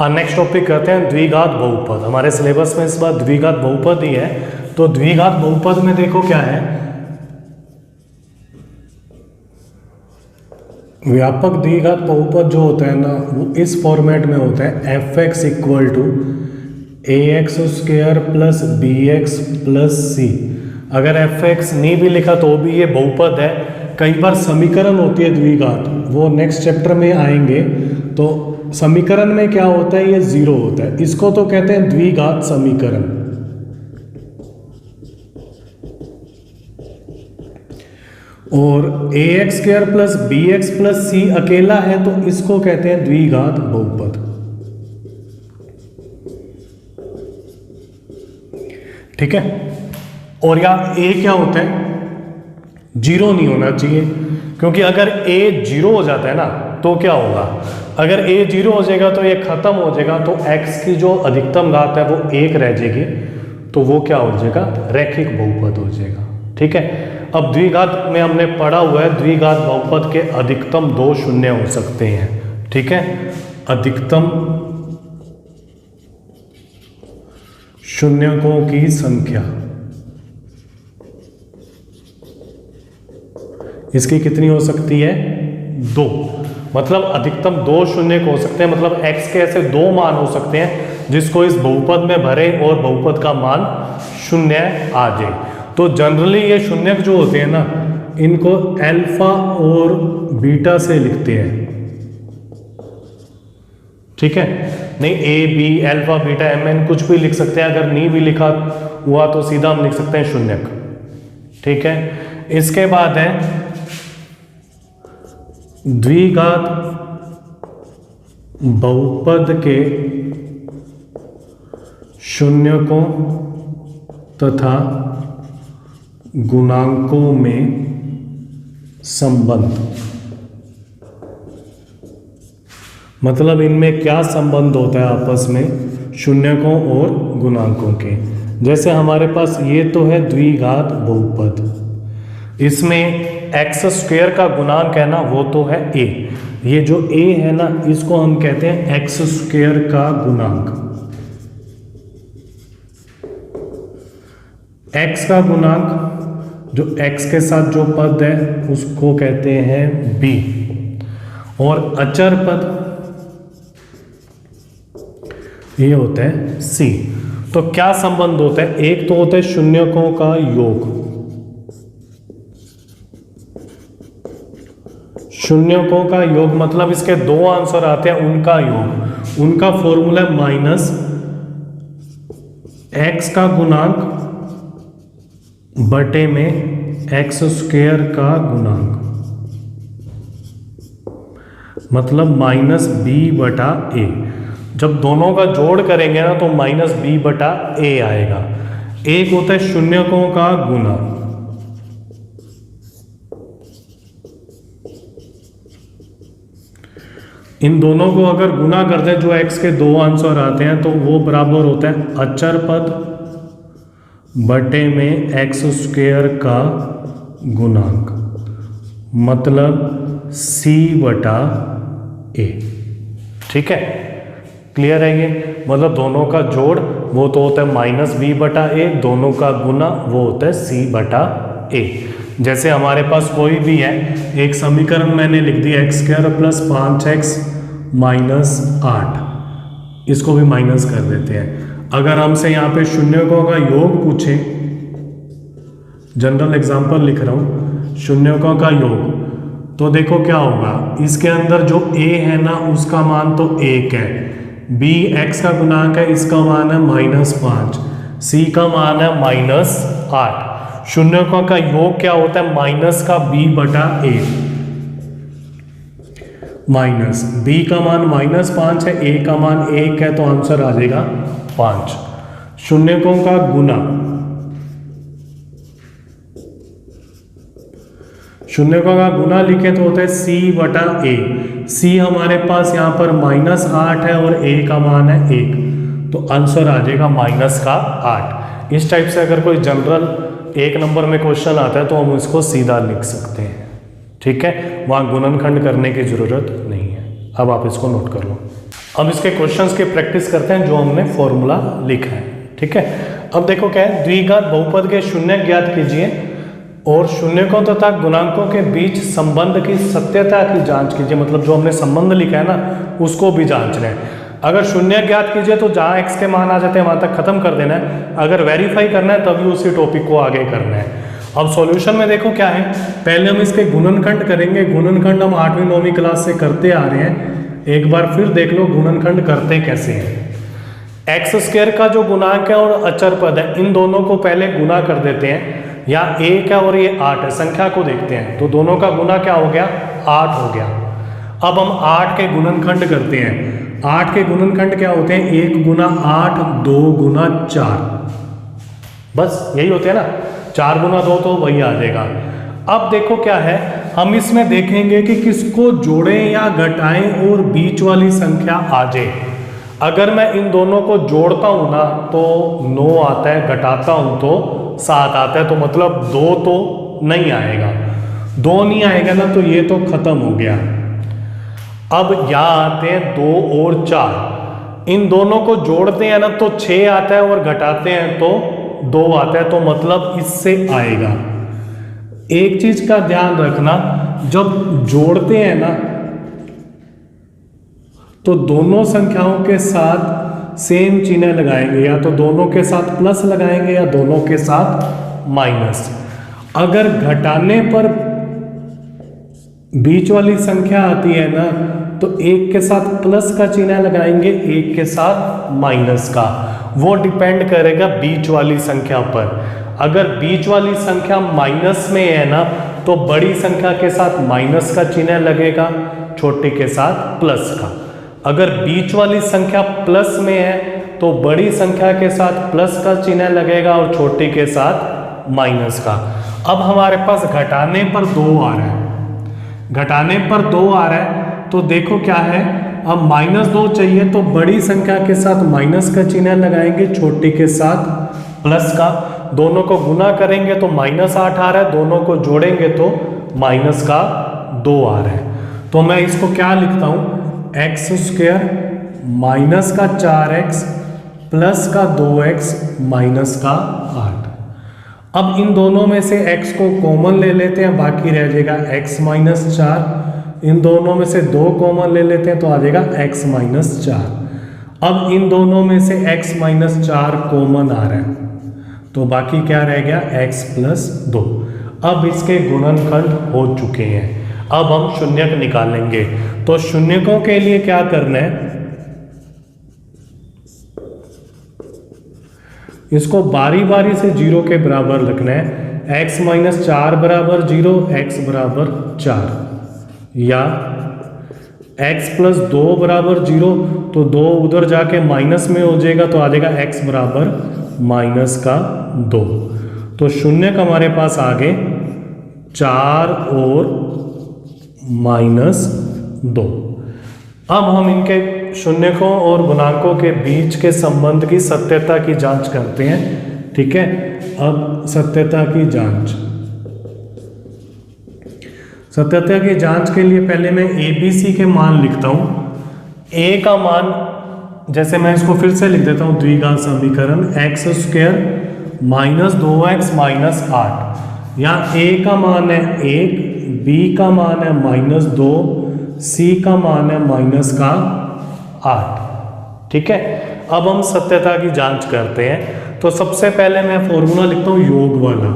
Next topic करते हैं द्विघात बहुपद। हमारे सिलेबस में इस बार द्विघात बहुपद ही है। तो द्विघात बहुपद में देखो क्या है, व्यापक द्विघात बहुपद जो होता है ना वो इस फॉर्मेट में होता है f(x) = ax² + bx + c। अगर f(x) नहीं भी लिखा तो भी ये बहुपद है। कई बार समीकरण होती है द्विघात, वो नेक्स्ट चैप्टर में आएंगे। तो समीकरण में क्या होता है, ये जीरो होता है, इसको तो कहते हैं द्विघात समीकरण। और ax² + bx + c अकेला है तो इसको कहते हैं द्विघात बहुपद। ठीक है। और यहाँ a क्या होता है, जीरो नहीं होना चाहिए, क्योंकि अगर a जीरो हो जाता है ना तो क्या होगा, अगर a जीरो हो जाएगा तो ये खत्म हो जाएगा, तो x की जो अधिकतम घात है वो 1 रह जाएगी, तो वो क्या हो जाएगा, रैखिक बहुपद हो जाएगा। ठीक है। अब द्विघात में हमने पढ़ा हुआ है द्विघात बहुपद के अधिकतम 2 शून्य हो सकते हैं। ठीक है। अधिकतम शून्यकों की संख्या इसकी कितनी हो सकती है, 2। मतलब अधिकतम 2 शून्य हो सकते हैं, मतलब x के ऐसे 2 मान हो सकते हैं जिसको इस बहुपद में भरे और बहुपद का मान 0 आ जाए। तो जनरली ये शून्यक जो होते हैं ना, इनको अल्फा और बीटा से लिखते हैं। ठीक है। नहीं a b alpha beta mn कुछ भी लिख सकते हैं, अगर नहीं भी लिखा हुआ तो सीधा हम लिख सकते हैं शून्यक। ठीक है। इसके बाद है द्विघात बहुपद के शून्यकों तथा गुणांकों में संबंध। मतलब इनमें क्या संबंध होता है आपस में, शून्यकों और गुणांकों के। जैसे हमारे पास ये तो है द्विघात बहुपद, इसमें x² का गुणांक है ना वो तो है a। ये जो a है ना इसको हम कहते हैं x² का गुणांक। x का गुणांक जो x के साथ जो पद है उसको कहते हैं b। और अचर पद ये होता है c। तो क्या संबंध होता है, एक तो होता है शून्यकों का योग, शून्यकों का योग मतलब इसके 2 आंसर आते हैं उनका योग। उनका फॉर्मूला माइनस x का गुणांक बटे में x² का गुणांक, मतलब -b/a। जब दोनों का जोड़ करेंगे ना तो -b/a आएगा। एक होता है शून्यकों का गुना, इन दोनों को अगर गुना कर दें जो x के 2 आंसर आते हैं तो वो बराबर होता है अचर पद बटे में x² का गुणांक, मतलब c/a। ठीक है, क्लियर है ये। मतलब दोनों का जोड़ वो तो होता है -b/a, दोनों का गुना वो होता है c/a। जैसे हमारे पास कोई भी है एक समीकरण मैंने लिख दिया x² + 5x - 8, इसको भी माइनस कर देते हैं। अगर हमसे यहाँ पे शून्यकों का योग पूछे, जनरल एग्जांपल लिख रहा हूँ, शून्यकों का योग, तो देखो क्या होगा, इसके अंदर जो a है ना उसका मान तो 1 है, b x का गुणांक है, इसका मान है -5, c का मान है -8। शून्यकों का योग क्या होता है, माइनस का b/a, माइनस b का मान -5 है, a का मान 1 है, तो आंसर आ जाएगा 5। शून्यकों का गुना, शून्यकों का गुना लिखे तो होता है c/a। c हमारे पास यहाँ पर -8 है और a का मान है 1, तो आंसर आ जाएगा -8। इस टाइप से अगर कोई जनरल 1 नंबर में क्वेश्चन आता है तो हम इसको सीधा लिख सकते हैं। ठीक है, वहाँ गुणनखंड करने की जरूरत नहीं है। अब आप इसको नोट कर लो। अब इसके क्वेश्चंस की प्रैक्टिस करते हैं जो हमने फॉर्मूला लिखा है। ठीक है, अब देखो क्या है, द्विघात बहुपद के शून्य ज्ञात कीजिए और शून्यकों तथा गुणांकों के बीच संबंध की सत्यता की जांच कीजिए। मतलब जो हमने संबंध लिखा है ना उसको भी जांचना है। अगर शून्य ज्ञात कीजिए तो जहाँ एक्स के मान आ जाते हैं वहाँ तक खत्म कर देना है, अगर वेरीफाई करना है तभी उसी टॉपिक को आगे करना है। अब सॉल्यूशन में देखो क्या है, पहले हम इसके गुणनखंड करेंगे। गुणनखंड हम 8वीं 9वीं क्लास से करते आ रहे हैं, एक बार फिर देख लो गुणनखंड करते कैसे हैं। एक्स स्क्वायर का जो गुणांक है और अचर पद है, इन दोनों को पहले गुना कर देते हैं। यहाँ 1 है और ये 8 है, संख्या को देखते हैं तो दोनों का गुना क्या हो गया, 8 हो गया। अब हम 8 के गुणनखंड करते हैं। 8 के गुणनखंड क्या होते हैं, 1 गुना 8, 2 गुना 4, बस यही होते हैं ना, 4 गुना 2 तो वही आ जाएगा। अब देखो क्या है, हम इसमें देखेंगे कि किसको जोड़ें या घटाएं और बीच वाली संख्या आ जाए। अगर मैं इन दोनों को जोड़ता हूं ना तो 9 आता है, घटाता हूं तो 7 आता है, तो मतलब 2 तो नहीं आएगा। 2 नहीं आएगा ना तो ये तो खत्म हो गया। अब यहाँ आते हैं 2 और 4, इन दोनों को जोड़ते हैं ना तो 6 आता है और घटाते हैं तो 2 आता है, तो मतलब इससे आएगा। एक चीज का ध्यान रखना, जब जोड़ते हैं ना तो दोनों संख्याओं के साथ सेम चिन्ह लगाएंगे, या तो दोनों के साथ प्लस लगाएंगे या दोनों के साथ माइनस। अगर घटाने पर बीच वाली संख्या आती है ना तो एक के साथ प्लस का चिन्ह लगाएंगे, एक के साथ माइनस का। वो डिपेंड करेगा बीच वाली संख्या पर। अगर बीच वाली संख्या माइनस में है ना तो बड़ी संख्या के साथ माइनस का चिन्ह लगेगा, छोटी के साथ प्लस का। अगर बीच वाली संख्या प्लस में है तो बड़ी संख्या के साथ प्लस का चिन्ह लगेगा और छोटी के साथ माइनस का। अब हमारे पास घटाने पर 2 आ रहा है, घटाने पर 2 आ रहा है तो देखो क्या है, अब -2 चाहिए तो बड़ी संख्या के साथ माइनस का चिन्ह लगाएंगे, छोटी के साथ प्लस का। दोनों को गुना करेंगे तो -8 आ रहा है, दोनों को जोड़ेंगे तो माइनस का 2 आ रहा है। तो मैं इसको क्या लिखता हूं, एक्स स्क्वायर माइनस का 4x प्लस का 2x माइनस का 8। अब इन दोनों में से x को कॉमन ले लेते हैं, बाकी रह जाएगा x माइनस 4। इन दोनों में से 2 कॉमन ले लेते हैं तो आ जाएगा x माइनस 4। अब इन दोनों में से x माइनस 4 कॉमन आ रहा है तो बाकी क्या रह गया, x प्लस 2। अब इसके गुणनखंड हो चुके हैं। अब हम शून्यक निकालेंगे। तो शून्यकों के लिए क्या करना है, इसको बारी बारी से 0 के बराबर रखना है। x माइनस 4 बराबर 0, x बराबर 4, या x प्लस 2 बराबर 0 तो 2 उधर जाके माइनस में हो जाएगा तो आ जाएगा x बराबर माइनस का 2। तो शून्यक हमारे पास आ गए 4 और -2। अब हम इनके शून्यकों और गुणांकों के बीच के संबंध की सत्यता की जांच करते हैं। ठीक है, अब सत्यता की जांच, सत्यता की जांच के लिए पहले मैं ABC के मान लिखता हूं। A का मान, जैसे मैं इसको फिर से लिख देता हूं, द्विघात समीकरण x square minus 2x minus 8। यहाँ A का मान है 1, B का मान है -2, C का मान है माइनस का 8। ठीक है, अब हम सत्यता की जांच करते हैं। तो सबसे पहले मैं फॉर्मूला लिखता हूं योग वाला,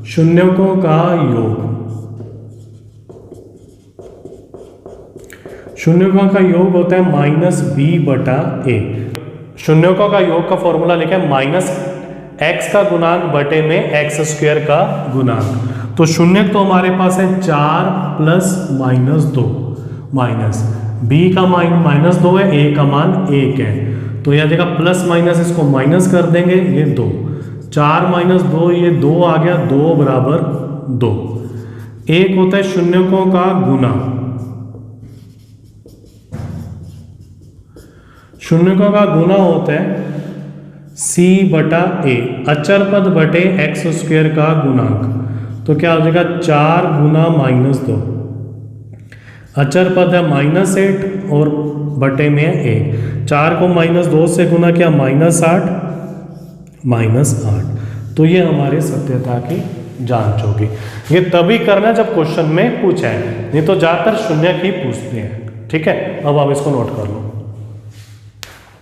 शून्यकों का योग। शून्यकों का योग होता है -b/a। शून्यकों का योग का फॉर्मूला लिखा है -x का गुणांक बटे में x स्क्वायर का गुणांक। तो शून्यक तो हमारे पास है 4 प्लस -2 माइनस b का मान -2 है, a का मान 1 है, तो यह जगह प्लस माइनस इसको माइनस कर देंगे, ये 2, 4 माइनस 2 ये 2 आ गया, 2 बराबर 2। एक होता है शून्यकों का गुना, शून्यकों का गुना होता है c/a, अचर पद बटे x स्क्वायर का गुणांक। तो क्या हो जाएगा 4 गुना -2, अचर पद है -8 और बटे में है 1। 4 को -2 से गुना किया -8 -8। तो ये हमारी सत्यता की जांच होगी। ये तभी करना जब क्वेश्चन में पूछा है, नहीं तो ज़्यादातर शून्य ही पूछते हैं। ठीक है, अब आप इसको नोट कर लो।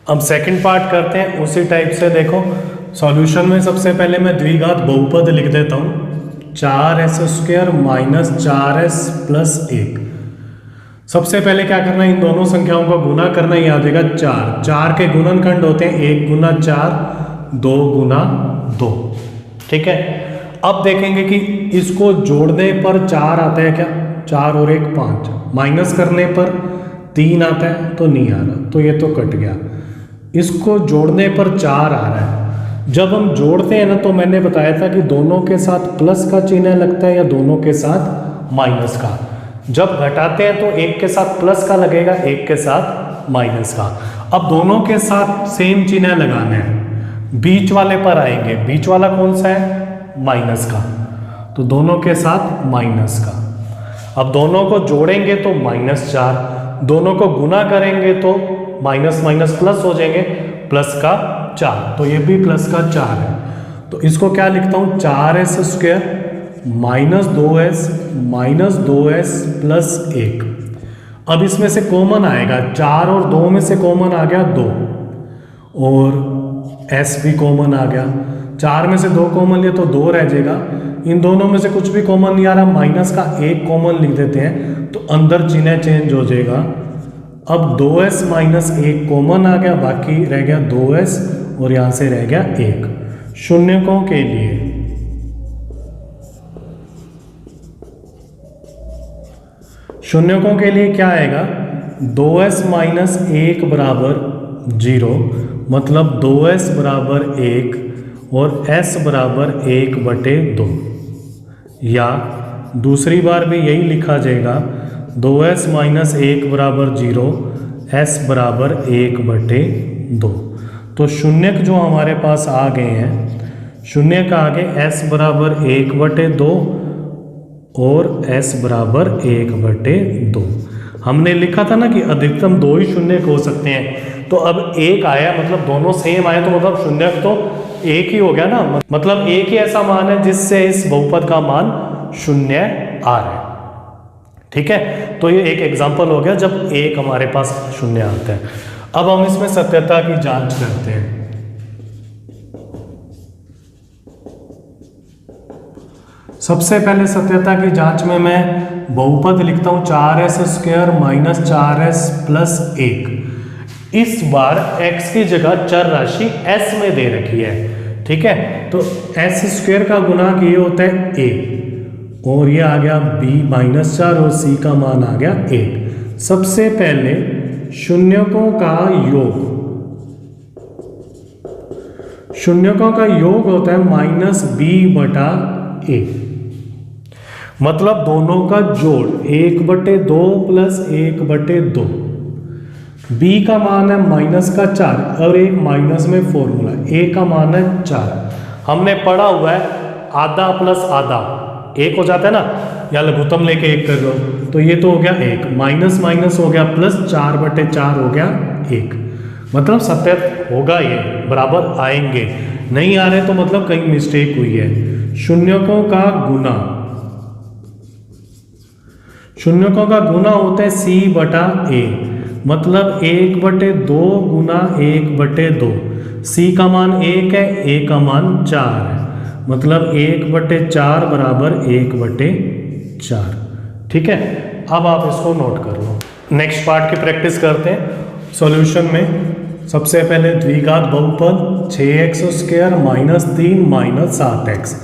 अब सेकंड पार्ट करते हैं उसी टाइप से। देखो सॉल्यूशन में सबसे पहले मैं द्विघात बहुपद लिख देता हूँ, 4s² माइनस 4s प्लस 1। सबसे पहले क्या करना है, इन दोनों संख्याओं का गुना करना। ये आ जाएगा 4। 4 के गुणनखंड होते हैं 1 गुना 4, 2 गुना 2। ठीक है, अब देखेंगे कि इसको जोड़ने पर 4 आता है क्या, 4 और 1 5, माइनस करने पर 3 आता है तो नहीं आ रहा, तो ये तो कट गया। इसको जोड़ने पर 4 आ रहा है। जब हम जोड़ते हैं ना, तो मैंने बताया था कि दोनों के साथ प्लस का चिन्ह लगता है या दोनों के साथ माइनस का। जब घटाते हैं तो एक के साथ प्लस का लगेगा, एक के साथ माइनस का। अब दोनों के साथ सेम चिन्ह लगाना है, बीच वाले पर आएंगे। बीच वाला कौन सा है, माइनस का, तो दोनों के साथ माइनस का। अब दोनों को जोड़ेंगे तो -4, दोनों को गुना करेंगे तो माइनस माइनस प्लस हो जाएंगे, प्लस का 4, तो ये भी प्लस का 4 है। तो इसको क्या लिखता हूँ, 4s² माइनस 2s प्लस 1। अब इसमें से कॉमन आएगा, 4 और 2 में से कॉमन आ गया 2, और s भी कॉमन आ गया। 4 में से 2 कॉमन लिया तो 2 रह जाएगा। इन दोनों में से कुछ भी कॉमन नहीं आ रहा, माइनस का 1 कॉमन लिख देते हैं, तो अंदर चिन्ह चेंज हो जाएगा। अब 2s माइनस 1 कॉमन आ गया, बाकी रह गया 2s और यहाँ से रह गया 1। शून्यकों के लिए क्या आएगा, 2s माइनस 1 बराबर 0, मतलब 2s बराबर 1 और s बराबर 1/2। या दूसरी बार भी यही लिखा जाएगा, 2s माइनस 1 बराबर 0, s बराबर 1/2। तो शून्यक जो हमारे पास आ गए हैं, शून्य का आगे s बराबर 1/2 और s बराबर 1/2। हमने लिखा था ना कि अधिकतम 2 ही शून्यक हो सकते हैं, तो अब 1 आया, मतलब दोनों सेम आए, तो मतलब शून्यक तो 1 ही हो गया ना। मतलब एक ही ऐसा मान है जिससे इस बहुपद का मान 0 आ रहा है। ठीक है, तो ये एक एग्जांपल हो गया जब 1 हमारे पास 0 आता है। अब हम इसमें सत्यता की जांच करते हैं। सबसे पहले सत्यता की जांच में मैं बहुपद लिखता हूं, 4s² माइनस 4s प्लस 1। इस बार x की जगह चर राशि s में दे रखी है। ठीक है, तो s² का गुना ये होता है a, और ये आ गया b -4 और c का मान आ गया 1। सबसे पहले शून्यकों का योग, शून्यकों का योग होता है -b/a, मतलब दोनों का जोड़ 1/2 प्लस 1/2। b का मान है -4 और एक माइनस में फॉर्मूला, a का मान है 4। हमने पढ़ा हुआ है आधा प्लस आधा 1 हो जाता है ना, या लघुत्तम लेके 1 कर लो, तो ये तो हो गया 1, माइनस माइनस हो गया प्लस, 4/4 हो गया 1। मतलब सत्य होगा, ये बराबर आएंगे। नहीं आ रहे तो मतलब कहीं मिस्टेक हुई है। शून्यकों का गुना, शून्यकों का गुना होता है c/a, मतलब 1/2 गुना 1/2। c का मान 1 है, a का मान 4 है, मतलब 1/4 बराबर 1/4। ठीक है, अब आप इसको नोट कर लो। नेक्स्ट पार्ट की प्रैक्टिस करते हैं। सॉल्यूशन में सबसे पहले द्विघात बहुपद 6x² माइनस 3 माइनस 7x।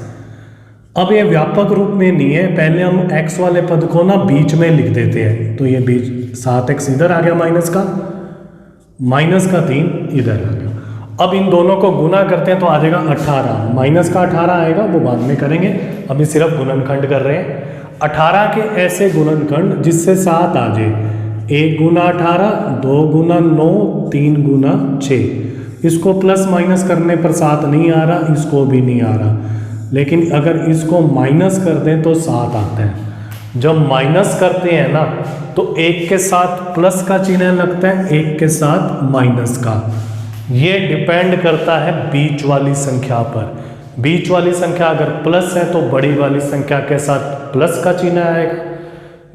अब ये व्यापक रूप में नहीं है, पहले हम x वाले पद को ना बीच में लिख देते हैं, तो ये बीच 7x इधर आ गया माइनस का 3 इधर आ गया। अब इन दोनों को गुना करते हैं तो आ जाएगा 18, माइनस का 18 आएगा, वो बाद में करेंगे, अभी सिर्फ गुणनखंड कर रहे हैं। 18 के ऐसे गुणनखंड जिससे 7 आ जाए, 1 गुना 18, 2 गुना 9, 3 गुना 6। इसको प्लस माइनस करने पर 7 नहीं आ रहा, इसको भी नहीं आ रहा, लेकिन अगर इसको माइनस कर दें तो 7 आता है। जब माइनस करते हैं ना तो एक के साथ प्लस का चिन्ह लगता है, एक के साथ माइनस का। ये डिपेंड करता है बीच वाली संख्या पर। बीच वाली संख्या अगर प्लस है तो बड़ी वाली संख्या के साथ प्लस का चिन्ह आएगा,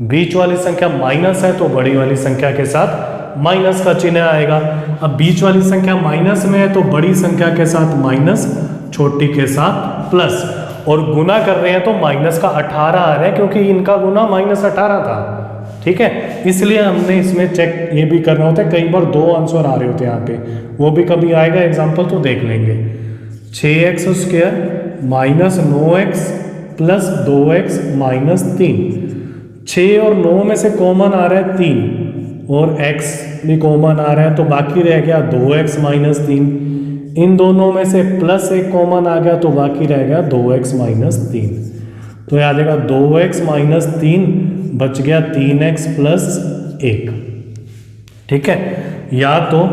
बीच वाली संख्या माइनस है तो बड़ी वाली संख्या के साथ माइनस का चिन्ह आएगा। अब बीच वाली संख्या माइनस में है तो बड़ी संख्या के साथ माइनस, छोटी के साथ प्लस, और गुना कर रहे हैं तो माइनस का 18 आ रहा है क्योंकि इनका गुना -18 था। ठीक है, इसलिए हमने इसमें चेक ये भी करना होता है। कई बार 2 आंसर आ रहे होते हैं यहाँ पे, वो भी कभी आएगा एग्जाम्पल तो देख लेंगे। 6x² - 9x + 2x - 3। 6 और 9 में से कॉमन आ रहा है 3 और x भी कॉमन आ रहा है तो बाकी रह गया 2x - 3। इन दोनों में से प्लस एक कॉमन आ गया तो बाकी रह गया 2x - 3। तो आ जाएगा 2x - 3 बच गया 3x + 1। ठीक है, या तो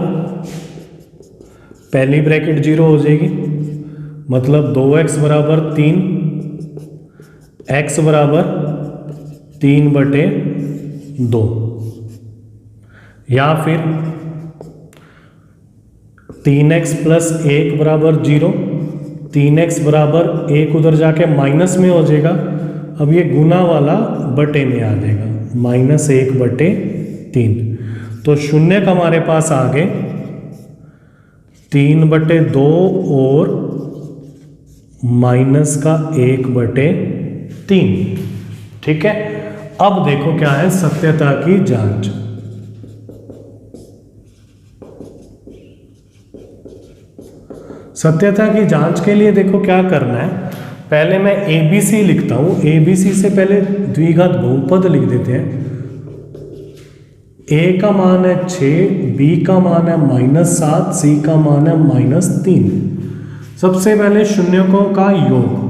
पहली ब्रैकेट 0 हो जाएगी, मतलब 2x = 3, x = 3/2, या फिर 3x + 1 = 0, 3x = 1 उधर जाके माइनस में हो जाएगा। अब ये गुना वाला बटे में आ जाएगा, -1/3। तो शून्य का हमारे पास आ गए 3/2 और -1/3। ठीक है, अब देखो क्या है सत्यता की जांच। सत्यता की जांच के लिए देखो क्या करना है, पहले मैं ABC लिखता हूं। ABC से पहले द्विघात बहुपद लिख देते हैं। A का मान है 6, B का मान है -7, C का मान है -3। सबसे पहले शून्यकों का योग।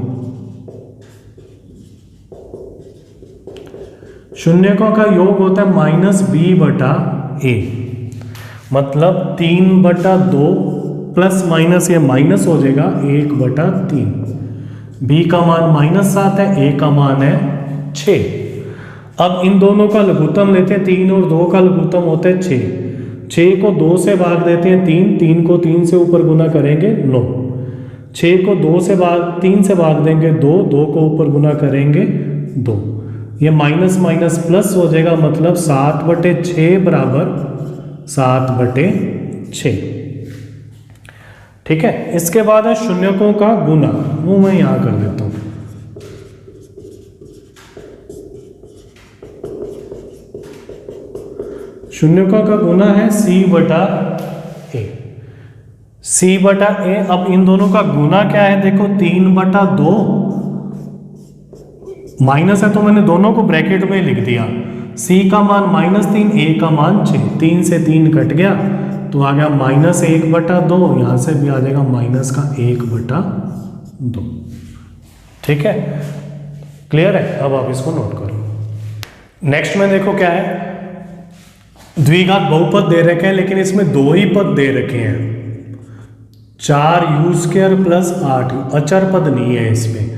शून्यकों का योग होता है -B/A, मतलब 3/2 प्लस माइनस, ये माइनस हो जाएगा 1/3। B का मान -7 है, A का मान है 6। अब इन दोनों का लघुत्तम लेते हैं, 3 और 2 का लघुत्तम होता है 6। 6 को 2 से भाग देते हैं 3, 3 को 3 से ऊपर गुना करेंगे 9। 6 को 3 से भाग देंगे 2, 2 को ऊपर गुना करेंगे 2। ये माइनस माइनस प्लस हो जाएगा, मतलब 7/6 = 7/6। ठीक है, इसके बाद है शून्यकों का गुना, वो मैं यहां कर देता हूं। शून्यकों का गुना है C/A। C/A। अब इन दोनों का गुना क्या है, देखो 3/2 माइनस है तो मैंने दोनों को ब्रैकेट में लिख दिया। C का मान -3, A का मान 6, 3 से 3 कट गया तो आ गया -1/2, यहां से भी आ जाएगा -1/2। ठीक है, क्लियर है। अब आप इसको नोट करो। नेक्स्ट में देखो क्या है, द्विघात बहुपद दे रखे हैं लेकिन इसमें 2 ही पद दे रखे हैं। 4u² + 8u, अचर पद नहीं है इसमें,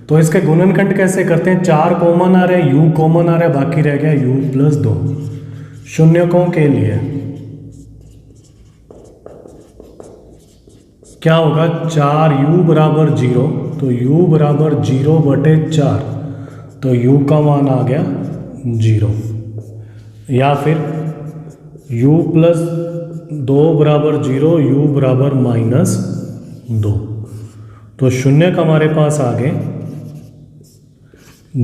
तो इसके गुणनखंड कैसे करते हैं। 4 कॉमन आ रहे हैं, u कॉमन आ रहा है, बाकी रह गया u + 2। शून्यकों के लिए क्या होगा, 4u = 0, तो u = 0/4, तो u का मान आ गया 0। या फिर u + 2 = 0, u = -2, तो शून्य का हमारे पास आ गए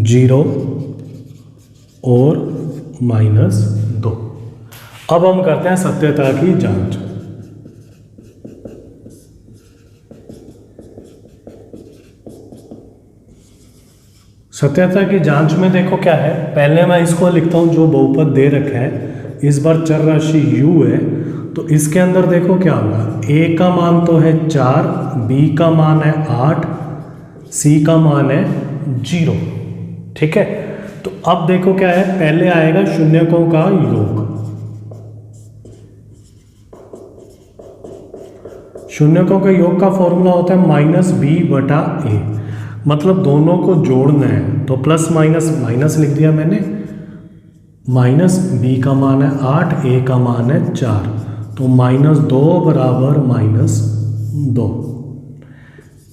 0 और -2। अब हम करते हैं सत्यता की जांच। सत्यता की जांच में देखो क्या है, पहले मैं इसको लिखता हूं जो बहुपद दे रखा है। इस बार चर राशि u है तो इसके अंदर देखो क्या होगा, A का मान तो है 4, B का मान है 8, C का मान है 0। ठीक है, तो अब देखो क्या है, पहले आएगा शून्यकों का योग। शून्यकों के योग का फॉर्मूला होता है -B/A, मतलब दोनों को जोड़ना है तो प्लस माइनस माइनस लिख दिया मैंने, माइनस बी का मान है 8, ए का मान है 4, तो -2 बराबर -2।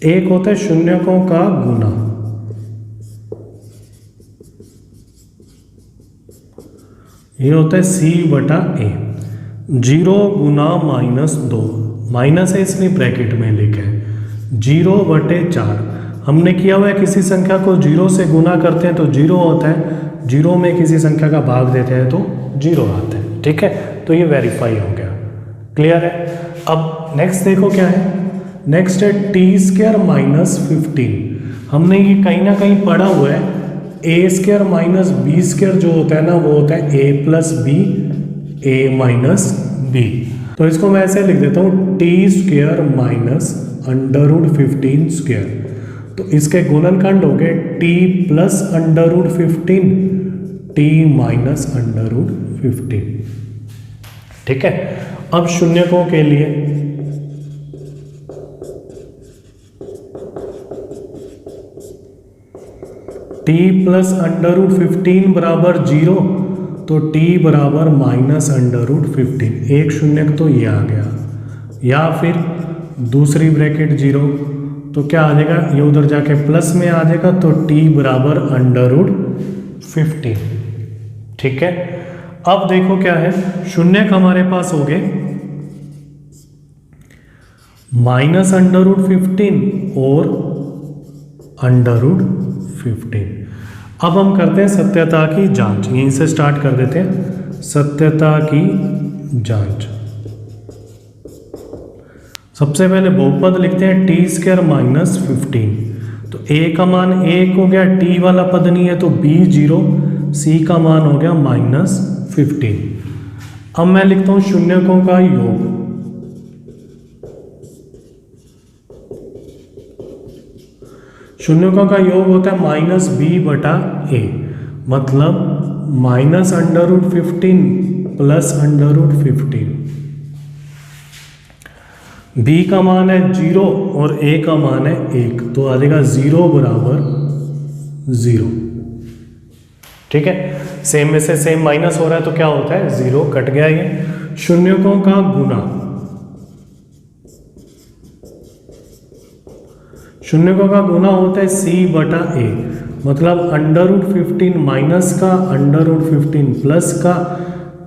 एक होता है शून्यकों का गुना, ये होता है c/a। 0 गुना -2, माइनस है इसलिए ब्रैकेट में लिखा है, 0/4। हमने किया हुआ है किसी संख्या को 0 से गुना करते हैं तो 0 होता है, 0 में किसी संख्या का भाग देते हैं तो 0 आता है। ठीक है, तो ये वेरीफाई हो गया, क्लियर है। अब नेक्स्ट देखो क्या है, नेक्स्ट है t² -15। हमने ये कहीं ना कहीं पढ़ा हुआ है, a² - b² जो होता है ना वो होता है a + b, a - b। तो इसको मैं ऐसे लिख देता हूँ t² - √15²। तो इसके गुणनखंड हो गए t + √15, t - √15। ठीक है, अब शून्यकों के लिए t + √15 बराबर 0, तो t बराबर -√15। एक शून्यक तो ये आ गया, या फिर दूसरी ब्रैकेट 0, तो क्या आ जाएगा, ये उधर जाके प्लस में आ जाएगा, तो t बराबर √15। ठीक है, अब देखो क्या है, शून्यक हमारे पास हो गए -√15 और √15। अब हम करते हैं सत्यता की जांच, यहीं से स्टार्ट कर देते हैं सत्यता की जांच। सबसे पहले बहुपद लिखते हैं t² -15। तो a का मान 1 हो गया, t वाला पद नहीं है तो b 0, c का मान हो गया -15। अब मैं लिखता हूं शून्यकों का योग। शून्यकों का योग होता है -b/a, मतलब -√15 + √15। b का मान है 0 और a का मान है 1, तो आ जाएगा 0 बराबर 0। ठीक है, सेम में से सेम माइनस हो रहा है तो क्या होता है, 0 कट गया। ये शून्यकों का गुना, शून्यकों का गुना होता है c/a, मतलब √15 माइनस का √15 प्लस का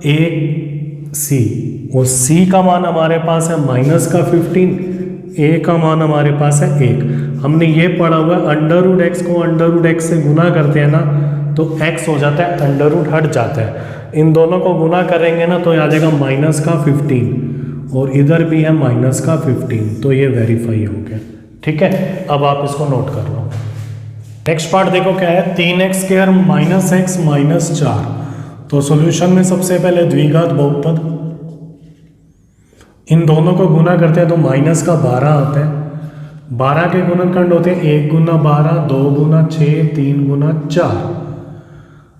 1c, और c का मान हमारे पास है -15, a का मान हमारे पास है 1। हमने ये पढ़ा हुआ है √x को √x से गुना करते हैं ना तो x हो जाता है, अंडर हट जाता है। इन दोनों को गुना करेंगे ना तो आ जाएगा -15, और इधर भी है -15, तो ये वेरीफाई हो गया। ठीक है, अब आप इसको नोट कर लो। नेक्स्ट पार्ट देखो क्या है, 3x² - x - 4। तो सॉल्यूशन में सबसे पहले द्विघात बहुपद, इन दोनों को गुना करते हैं तो माइनस का 12 आता है। 12 के गुणनखंड होते हैं 1 × 12, 2 × 6, 3 × 4।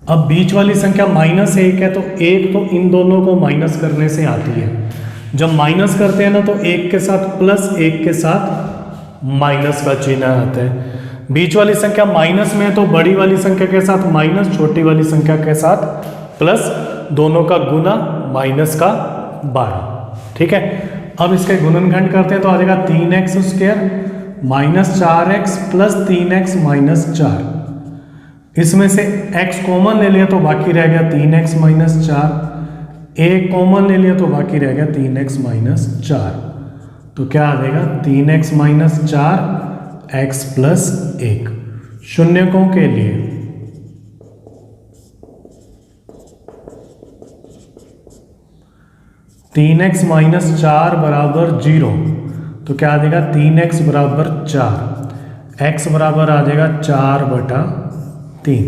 अब बीच वाली संख्या -1 है तो 1 तो इन दोनों को माइनस करने से आती है। जब माइनस करते हैं ना तो 1 के साथ प्लस, 1 के साथ माइनस का चिन्ह आता है। बीच वाली संख्या माइनस में है तो बड़ी वाली संख्या के साथ माइनस, छोटी वाली संख्या के साथ प्लस, दोनों का गुना माइनस का 12। ठीक है, अब इसके गुणनखंड करते हैं तो आ जाएगा 3x² - 4x + 3x - 4। इसमें से x कॉमन ले लिया तो बाकी रह गया 3x - 4, a कॉमन ले लिया तो बाकी रह गया 3x - 4। तो क्या आ जाएगा 3x - 4 x + 1। शून्यकों के लिए (3x - 4 = 0), तो क्या आ जाएगा 3x = 4, x बराबर आ जाएगा 4/3,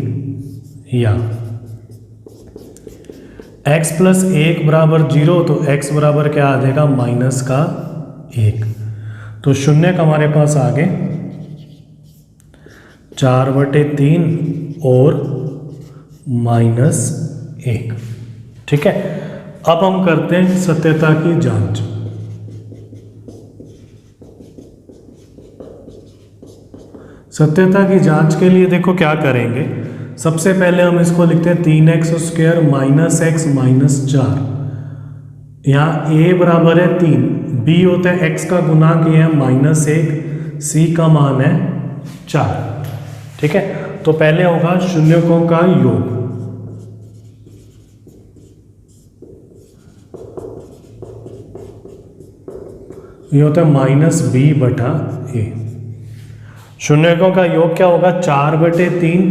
या x + 1 = 0, तो x बराबर क्या आ जाएगा -1। तो शून्यक हमारे पास आ गए 4/3 और -1। ठीक है, अब हम करते हैं सत्यता की जांच। सत्यता की जांच के लिए देखो क्या करेंगे, सबसे पहले हम इसको लिखते हैं 3x² माइनस एक्स माइनस 4। यहाँ a बराबर है 3, b होता है x का गुणांक, ये है -1, c का मान है 4। ठीक है, तो पहले होगा शून्यकों का योग। ये होता है -b/a। शून्यकों का योग क्या होगा, 4/3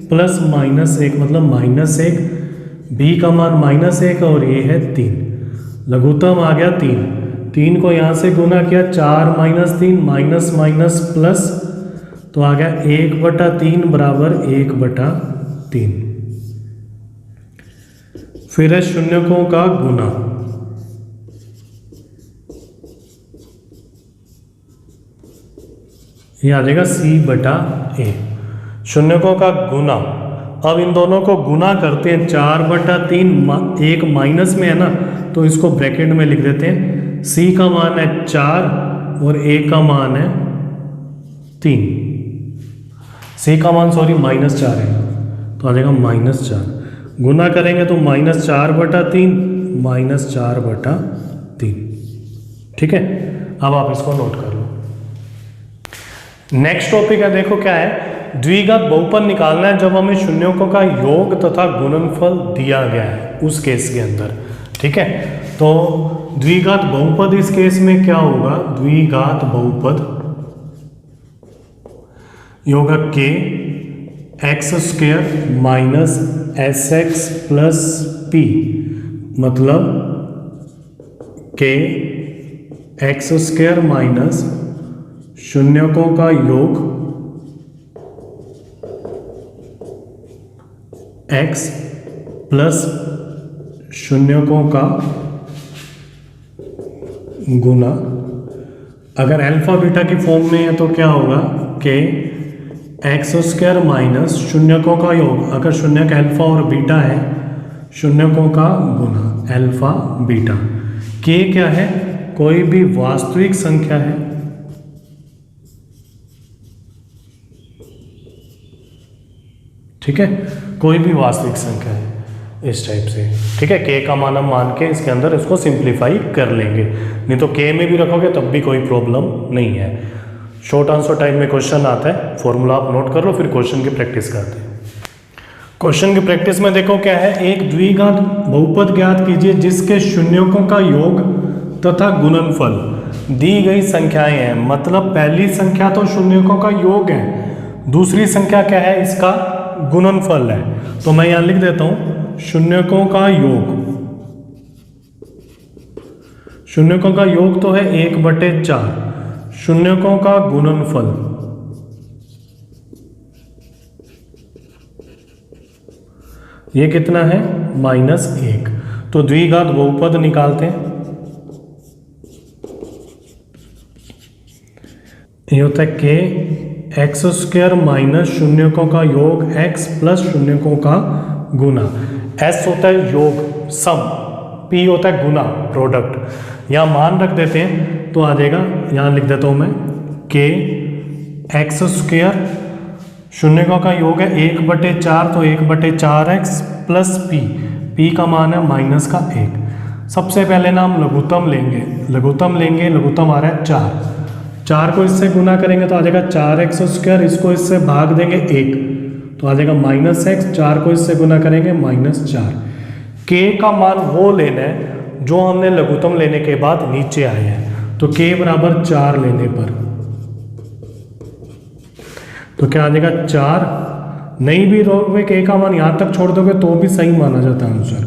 प्लस -1 मतलब -1, b का मान -1 और ये है 3। लघुत्तम आ गया 3 को यहाँ से गुना किया, 4 - 3 माइनस माइनस प्लस, तो आ गया 1/3 बराबर 1/3। फिर है शून्यकों का गुना, ये आ जाएगा c/a। शून्यकों का गुना, अब इन दोनों को गुना करते हैं, 4/3 एक माइनस में है ना, तो इसको ब्रैकेट में लिख देते हैं। c का मान है 4 और a का मान है 3। c का मान -4 है, तो आ जाएगा -4। गुना करेंगे तो -4/3 -4/3। ठीक है, अब आप इसको नोट कर लो। नेक्स्ट टॉपिक है, देखो क्या है, द्विघात बहुपद निकालना है जब हमें शून्यकों का योग तथा गुणनफल दिया गया है उस केस के अंदर। ठीक है, तो द्विघात बहुपद इस केस में क्या होगा, द्विघात बहुपद होगा k x² minus sx plus p, मतलब k x² माइनस शून्यकों का योग x प्लस शून्यकों का गुना। अगर अल्फा बीटा की फॉर्म में है तो क्या होगा, k x² माइनस शून्यकों का योग, अगर शून्यक अल्फा और बीटा है, शून्यकों का गुना अल्फा बीटा। k क्या है, कोई भी वास्तविक संख्या है, ठीक है, कोई भी वास्तविक संख्या है इस टाइप से। ठीक है, k का मान हम मान के इसके अंदर इसको सिंप्लीफाई कर लेंगे, नहीं तो k में भी रखोगे तब भी कोई प्रॉब्लम नहीं है। शॉर्ट आंसर टाइप में क्वेश्चन आता है, फॉर्मूला आप नोट कर लो, फिर क्वेश्चन की प्रैक्टिस करते हैं। क्वेश्चन की प्रैक्टिस में देखो क्या है, एक द्विघात बहुपद ज्ञात कीजिए जिसके शून्यकों का योग तथा गुणनफल दी गई संख्याएं हैं। मतलब पहली संख्या तो शून्यकों का योग है, दूसरी संख्या क्या है, इसका गुणनफल है। तो मैं यहां लिख देता हूं शून्यकों का योग। शून्यकों का योग तो है 1/4, शून्यकों का गुणनफल ये कितना है, -1। तो द्विघात बहुपद निकालते हैं, ये होता है k x² माइनस शून्यकों का योग x प्लस शून्यकों का गुना। s होता है योग सम, p होता है गुना प्रोडक्ट। यहाँ मान रख देते हैं तो आ जाएगा, यहाँ लिख देता हूँ मैं k x² शून्यकों का योग है 1/4, तो 1/4x प्लस p का मान है -1। सबसे पहले ना हम लघुत्तम लेंगे, लघुत्तम आ रहा है 4 को इससे गुना करेंगे तो आ जाएगा 4x², इसको इससे भाग देंगे 1 तो आ जाएगा -x, 4 को इससे गुना करेंगे -4। k का मान वो लेना है जो हमने लघुत्तम लेने के बाद नीचे आए हैं, तो k बराबर 4 लेने पर तो क्या आ जाएगा 4। नहीं भी रोगे k का मान यहाँ तक छोड़ दोगे तो भी सही माना जाता है आंसर।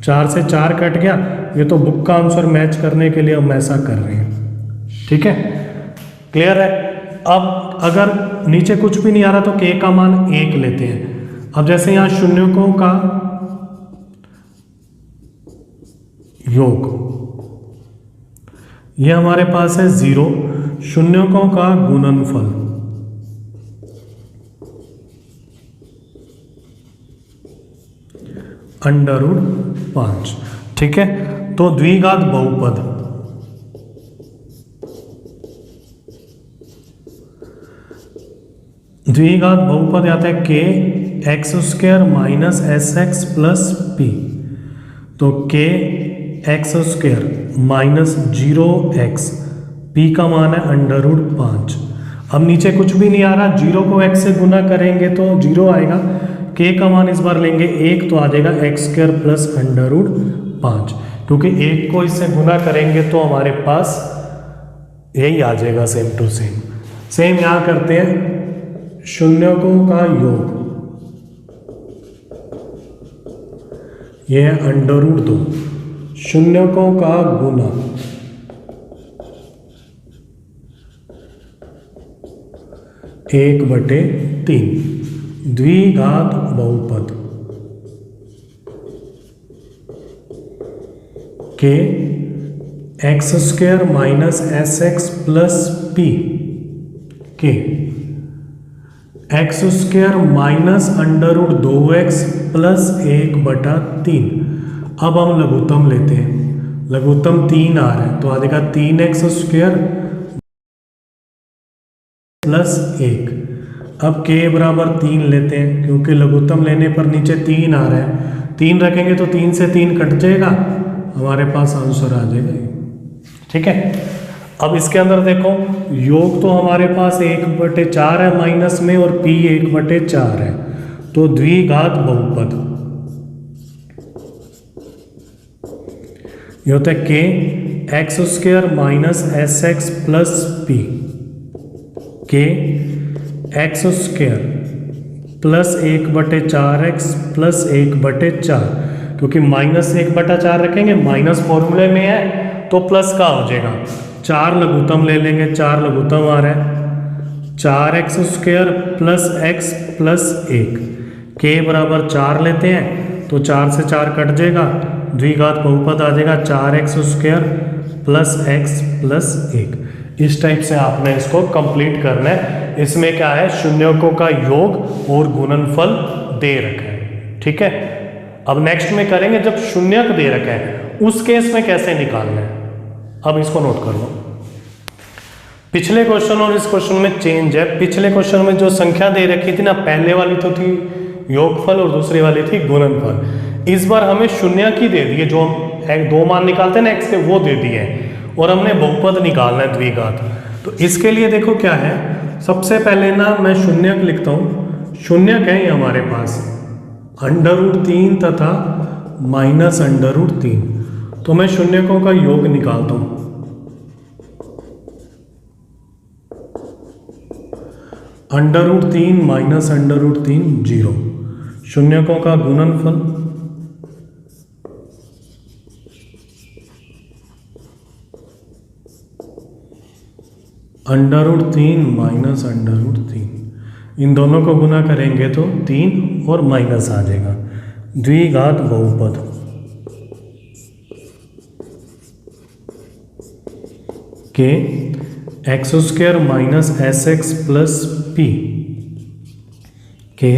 4 से 4 कट गया, ये तो बुक का आंसर मैच करने के लिए हम ऐसा कर रहे हैं। ठीक है, क्लियर है। अब अगर नीचे कुछ भी नहीं आ रहा तो k का मान 1 लेते हैं। अब जैसे यहाँ शून्यकों का योग, ये हमारे पास है 0, शून्यकों का गुणनफल √5। ठीक है, तो द्विघात बहुपद द्विघात बहुपद आता है k x square minus s x plus P. तो के x square minus 0x, P का मान है √5। अब नीचे कुछ भी नहीं आ रहा, 0 को x से गुना करेंगे तो 0 आएगा, k का मान इस बार लेंगे 1 तो आ जाएगा एक्स स्क्वायर प्लस √5, क्योंकि 1 को इससे गुना करेंगे तो हमारे पास यही आ जाएगा सेम टू सेम। सेम यहाँ करते हैं, शून्यकों का योग, यह है √2, शून्यकों का गुना, एक बटे 3, द्विघात बहुपद k x square minus s x plus p k x square minus √2x plus 1/3। अब हम लघुत्तम लेते हैं, लघुत्तम 3 आ रहा है तो आ जाएगा 3x स्क्वायर प्लस 1। अब k बराबर 3 लेते हैं, क्योंकि लघुत्तम लेने पर नीचे 3 आ रहा है, 3 रखेंगे तो 3 से 3 कट जाएगा, हमारे पास आंसर आ जाएगा। ठीक है, अब इसके अंदर देखो, योग तो हमारे पास 1/4 है माइनस में और p 1/4 है, तो द्विघात बहुपद ये होता है k x square minus s x plus p k x square plus 1/4x plus 1/4, क्योंकि माइनस 1/4 रखेंगे, माइनस फॉर्मूले में है तो प्लस का हो जाएगा। 4 लघुत्तम ले लेंगे, 4 लघुत्तम आ रहा है, 4x square plus x plus 1, k बराबर 4 लेते हैं तो 4 से 4 कट जाएगा, द्विघात बहुपद आ जाएगा 4x square plus x plus 1। इस टाइप से आपने इसको कंप्लीट करना है। इसमें क्या है, शून्यकों का योग और गुणनफल दे रखा है। ठीक है, अब नेक्स्ट में करेंगे जब शून्यक दे रखा है उस केस में कैसे निकालना है। अब इसको नोट कर लो, पिछले क्वेश्चन और इस क्वेश्चन में चेंज है। पिछले क्वेश्चन में जो संख्या दे रखी थी ना, पहले वाली तो थी योगफल और दूसरी वाली थी गुणनफल। इस बार हमें शून्यक ही दे दिए, जो हम 2 मान निकालते हैं ना x के, वो दे दिए और हमने बहुपद निकालना है द्विघात। तो इसके लिए देखो क्या है, सबसे पहले ना मैं शून्यक लिखता हूँ। शून्यक है ये हमारे पास √3 तथा माइनस √3, तो मैं शून्यकों का योग निकालता हूँ। √3 माइनस √3 0, शून्यकों का गुणनफल √3 माइनस √3, इन दोनों को गुना करेंगे तो 3 और माइनस आ जाएगा, द्विघात बहुपद k x square minus s x plus p k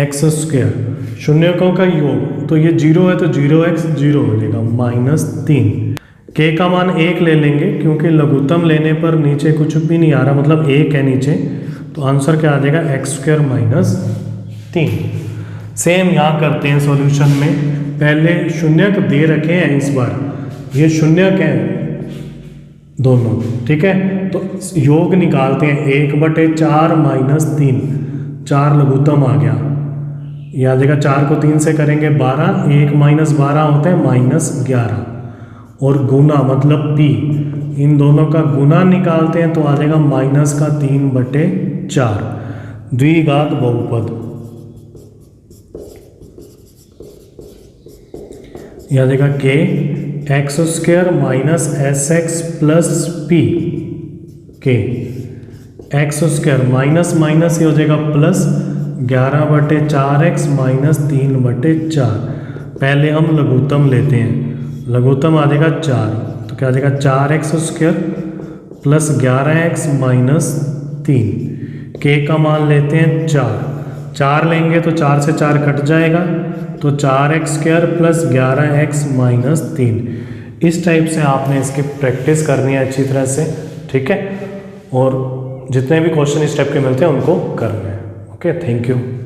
x square, शून्यकों का योग, तो ये 0 है तो 0x 0 हो जाएगा, -3। k का मान 1 ले लेंगे, क्योंकि लघुत्तम लेने पर नीचे कुछ भी नहीं आ रहा, मतलब 1 है नीचे, तो आंसर क्या आ जाएगा, एक्स स्क्वायर माइनस 3। सेम यहाँ करते हैं सॉल्यूशन में, पहले शून्यक दे रखे हैं, इस बार ये शून्यक है दोनों। ठीक है, तो योग निकालते हैं, 1/4 माइनस 3, 4 लघुत्तम आ गया, ये आ जाएगा, 4 को 3 से करेंगे 12, 1 माइनस 12 होता है -11, और गुना मतलब p, इन दोनों का गुना निकालते हैं तो आ जाएगा -3/4, द्विघात बहुपद, यह आ जाएगा k x square minus s x plus p k x square minus minus ये हो जाएगा प्लस 11/4x माइनस 3/4। पहले हम लघुत्तम लेते हैं, लघुत्तम आ जाएगा 4, तो क्या आ जाएगा 4x square plus 11x minus 3, k का मान लेते हैं 4 लेंगे तो 4 से 4 कट जाएगा, तो 4x square plus 11x minus 3। इस टाइप से आपने इसकी प्रैक्टिस करनी है अच्छी तरह से। ठीक है, और जितने भी क्वेश्चन इस टाइप के मिलते हैं उनको करना है। Okay, thank you.